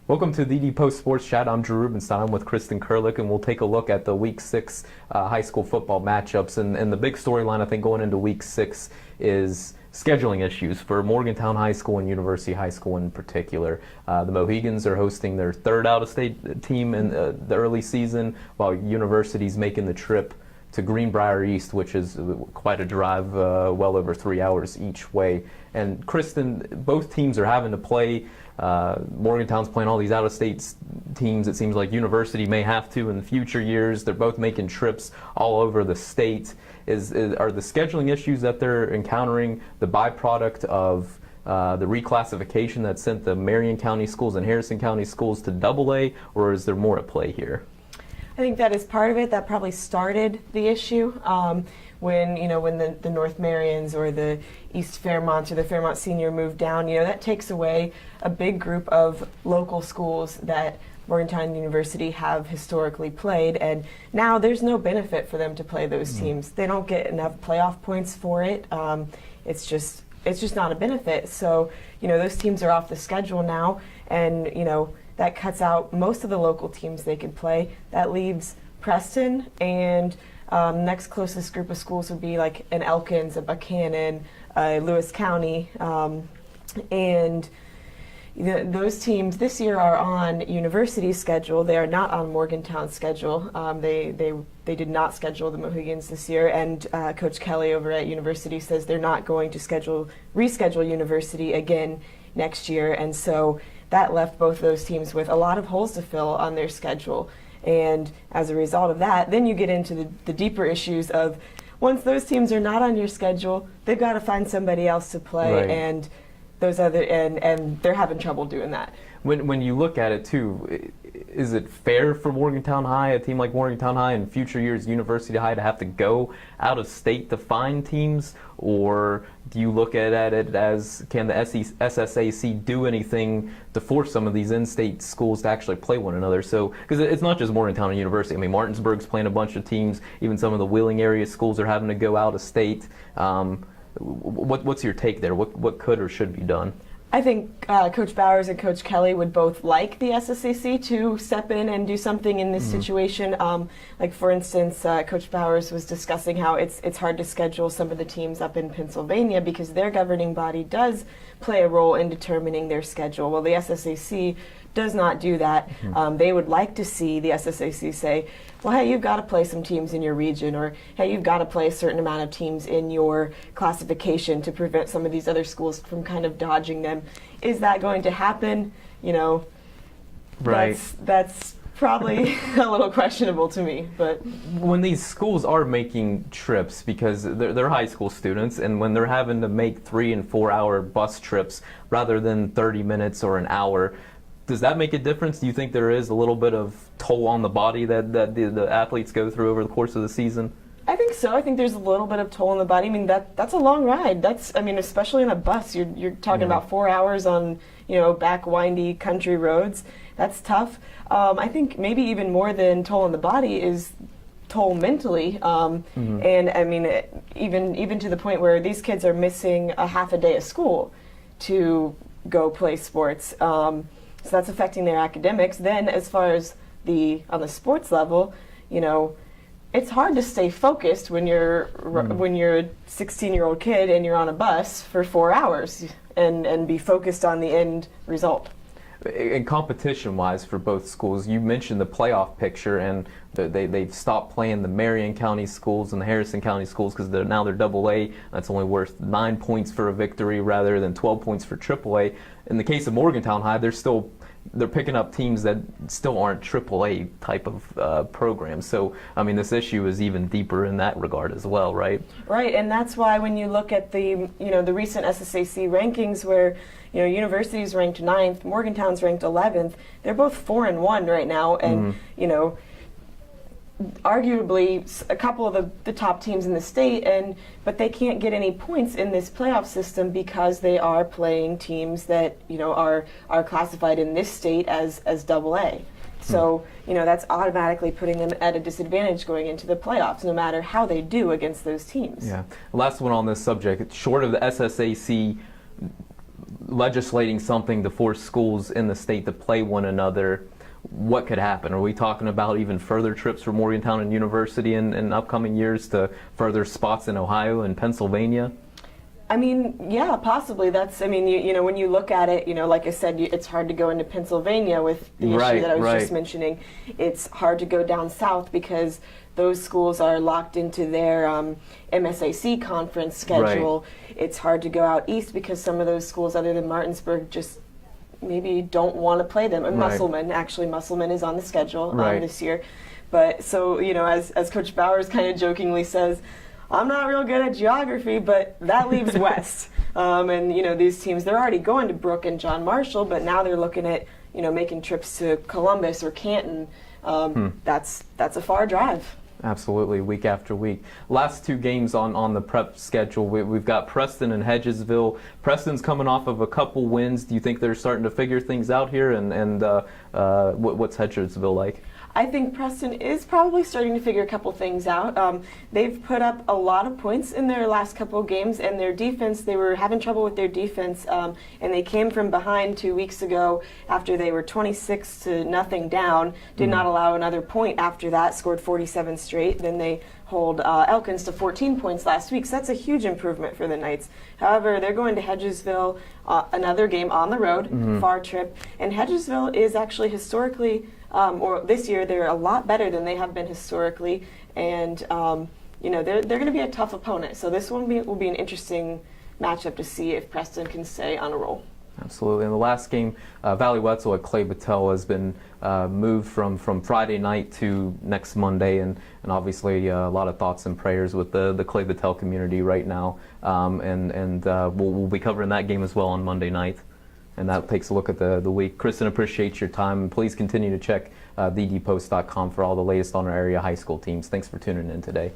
Welcome to the TheDPost Sports Chat. I'm Drew Rubenstein. I'm with Kristen Kurlick, and we'll take a look at the Week 6 high school football matchups. And the big storyline, I think, going into Week 6 is scheduling issues for Morgantown High School and University High School in particular. The Mohegans are hosting their third out-of-state team in the early season, while University's making the trip to Greenbrier East, which is quite a drive, well over 3 hours each way. And Kristen, both teams are having to play. Morgantown's playing all these out-of-state teams. It seems like University may have to in the future years. They're both making trips all over the state. Are the scheduling issues that they're encountering the byproduct of the reclassification that sent the Marion County schools and Harrison County schools to AA, or is there more at play here? I think that is part of it. That probably started the issue when the North Marions or the East Fairmont or the Fairmont Senior moved down. That takes away a big group of local schools that Morgantown University have historically played, and now there's no benefit for them to play those teams. They don't get enough playoff points for it. It's just not a benefit. So those teams are off the schedule now, and that cuts out most of the local teams they could play. That leaves Preston, and next closest group of schools would be like an Elkins, a Buchanan, Lewis County, and those teams this year are on University's schedule. They are not on Morgantown's schedule. They did not schedule the Mohegans this year, and Coach Kelly over at University says they're not going to reschedule University again next year, and so that left both those teams with a lot of holes to fill on their schedule. And as a result of that, then you get into the deeper issues of once those teams are not on your schedule, they've got to find somebody else to play, right. And those other and they're having trouble doing that. When you look at it too, is it fair for Morgantown High, a team like Morgantown High, in future years University High, to have to go out of state to find teams, or do you look at it as, can the SSAC do anything to force some of these in-state schools to actually play one another? So, because it's not just Morgantown and University. I mean, Martinsburg's playing a bunch of teams. Even some of the Wheeling area schools are having to go out of state. What's your take there? What could or should be done? I think Coach Bowers and Coach Kelly would both like the SSAC to step in and do something in this situation. Like, for instance, Coach Bowers was discussing how it's hard to schedule some of the teams up in Pennsylvania because their governing body does play a role in determining their schedule. Well, the SSAC does not do that. They would like to see the SSAC say, well, hey, you've got to play some teams in your region, or hey, you've got to play a certain amount of teams in your classification to prevent some of these other schools from kind of dodging them. Is that going to happen? Right. That's probably a little questionable to me. But when these schools are making trips, because they're high school students, and when they're having to make 3 and 4 hour bus trips rather than 30 minutes or an hour, does that make a difference? Do you think there is a little bit of toll on the body that the athletes go through over the course of the season? I think so. I think there's a little bit of toll on the body. I mean, that's a long ride. Especially in a bus, you're talking about 4 hours on back windy country roads. That's tough. I think maybe even more than toll on the body is toll mentally. And I mean, even to the point where these kids are missing a half a day of school to go play sports. So that's affecting their academics. Then as far as on the sports level, it's hard to stay focused when you're a 16-year-old kid and you're on a bus for 4 hours and be focused on the end result. And competition-wise for both schools, you mentioned the playoff picture, and they've stopped playing the Marion County schools and the Harrison County schools because now they're AA. That's only worth 9 points for a victory rather than 12 points for AAA. In the case of Morgantown High, they're picking up teams that still aren't AAA type of programs. So, I mean, this issue is even deeper in that regard as well, right? Right, and that's why when you look at the recent SSAC rankings where University's ranked 9th, Morgantown's ranked 11th, they're both 4-1 right now, and arguably a couple of the top teams in the state, but they can't get any points in this playoff system because they are playing teams that are classified in this state as AA. So that's automatically putting them at a disadvantage going into the playoffs, no matter how they do against those teams. Yeah. Last one on this subject. Short of the SSAC legislating something to force schools in the state to play one another, what could happen? Are we talking about even further trips for Morgantown and University in upcoming years to further spots in Ohio and Pennsylvania? I mean, yeah, possibly. You know, when you look at it, you know, like I said, it's hard to go into Pennsylvania with the issue that I was just mentioning. It's hard to go down south because those schools are locked into their MSAC conference schedule. It's hard to go out east because some of those schools, other than Martinsburg, just maybe don't want to play them. And Musselman is on the schedule this year. But so, you know, as Coach Bowers kind of jokingly says, I'm not real good at geography, but that leaves west. And, you know, these teams, they're already going to Brooke and John Marshall, but now they're looking at, you know, making trips to Columbus or Canton. That's a far drive. Absolutely, week after week. Last two games on the prep schedule, we've got Preston and Hedgesville. Preston's coming off of a couple wins. Do you think they're starting to figure things out here? And what's Hedgesville like? I think Preston is probably starting to figure a couple things out. They've put up a lot of points in their last couple of games, and their defense, they were having trouble with their defense, and they came from behind 2 weeks ago after they were 26-0 down, did not allow another point after that, scored 47 straight. Then they hold Elkins to 14 points last week, so that's a huge improvement for the Knights. However, they're going to Hedgesville, another game on the road, far trip, and Hedgesville is actually historically or this year, they're a lot better than they have been historically, and you know, they're going to be a tough opponent. So this one will be an interesting matchup to see if Preston can stay on a roll. Absolutely. In the last game, Valley Wetzel at Clay Battelle has been moved from Friday night to next Monday, and obviously a lot of thoughts and prayers with the Clay Battelle community right now. We'll be covering that game as well on Monday night. And that takes a look at the week. Kristen, appreciate your time. Please continue to check TheDPost.com for all the latest on our area high school teams. Thanks for tuning in today.